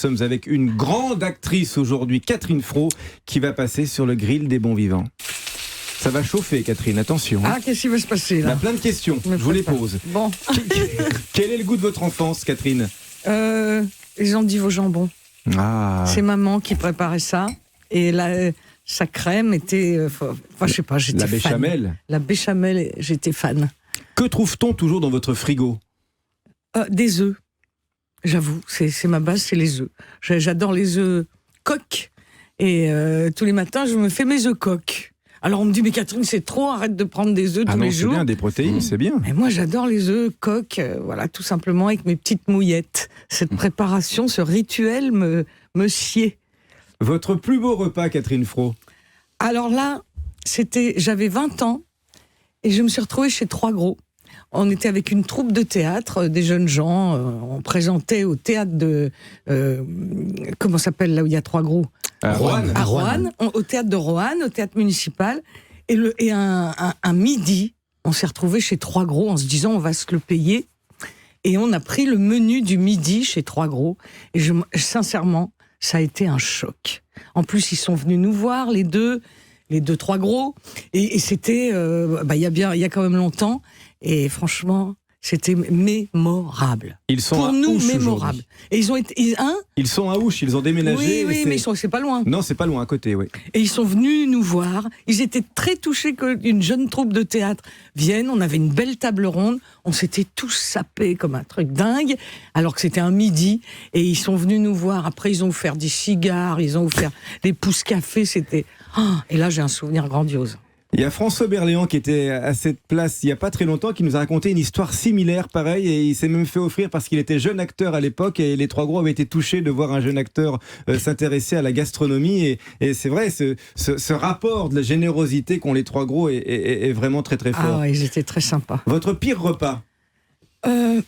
sommes avec une grande actrice aujourd'hui, Catherine Fro, qui va passer sur le grill des bons vivants. Ça va chauffer, Catherine, attention. Ah, qu'est-ce qui va se passer Il y là? a plein de questions, je vous les pose. Bon. Quel est le goût de votre enfance, Catherine? Les endives au jambon. Ah. C'est maman qui préparait ça. Et là, sa crème était... Enfin, je sais pas, j'étais La fan. béchamel. La béchamel, j'étais fan. Que trouve-t-on toujours dans votre frigo? Des œufs. J'avoue, c'est ma base, c'est les œufs. J'adore les œufs coques. Et tous les matins, je me fais mes œufs coques. Alors on me dit, mais Catherine, c'est trop, arrête de prendre des œufs tous les jours. C'est bien, des protéines, c'est bien. Mais moi, j'adore les œufs coques, voilà, tout simplement avec mes petites mouillettes. Cette préparation, ce rituel me sied. Votre plus beau repas, Catherine Fro? Alors là, j'avais 20 ans et je me suis retrouvée chez Trois Gros. On était avec une troupe de théâtre, des jeunes gens. On présentait au théâtre de... comment s'appelle là où il y a Trois Gros? Roanne. À Roanne, au théâtre de Roanne, au théâtre municipal. Et un midi, on s'est retrouvés chez Trois Gros en se disant on va se le payer. Et on a pris le menu du midi chez Trois Gros. Et sincèrement, ça a été un choc. En plus, ils sont venus nous voir, les deux Trois Gros. Et c'était, il y a quand même longtemps. Et franchement, c'était mémorable. Ils sont pour nous, Ouche mémorable. aujourd'hui. Et ils ont été, Ils sont à Ouche, ils ont déménagé. Oui, mais c'est pas loin. Non, c'est pas loin, à côté, oui. Et ils sont venus nous voir. Ils étaient très touchés qu'une jeune troupe de théâtre vienne. On avait une belle table ronde. On s'était tous sapés comme un truc dingue, alors que c'était un midi. Et ils sont venus nous voir. Après, ils ont offert des cigares, ils ont offert des pousses café. C'était... et là, j'ai un souvenir grandiose. Il y a François Berléand qui était à cette place il n'y a pas très longtemps, qui nous a raconté une histoire similaire, pareil, et il s'est même fait offrir parce qu'il était jeune acteur à l'époque, et les Trois Gros avaient été touchés de voir un jeune acteur s'intéresser à la gastronomie, et c'est vrai, ce rapport de la générosité qu'ont les Trois Gros est vraiment très très fort. Ah, ils étaient très sympas. Votre pire repas?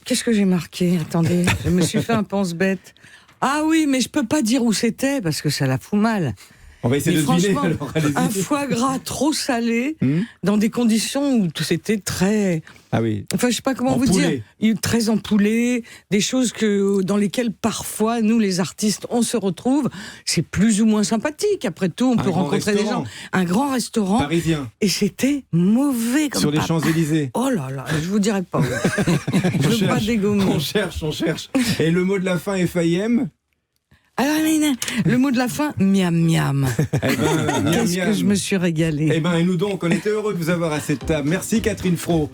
Qu'est-ce que j'ai marqué? Attendez, je me suis fait un pense-bête. Ah oui, mais je peux pas dire où c'était, parce que ça la fout mal. On va essayer de deviner, alors allez-y. Un foie gras trop salé, dans des conditions où c'était très... Ah oui. Enfin, je sais pas comment vous dire. Très empoulé, des choses dans lesquelles parfois, nous les artistes, on se retrouve. C'est plus ou moins sympathique. Après tout, on peut rencontrer des gens. Un grand restaurant. Parisien. Et c'était mauvais comme sur les Champs-Élysées. Oh là là, je vous dirais pas. Je veux pas dégommer. On cherche. Et le mot de la fin est Fayem? Alors, le mot de la fin, miam miam. Qu'est-ce que je me suis régalée. Et nous donc, on était heureux de vous avoir à cette table. Merci Catherine Fro.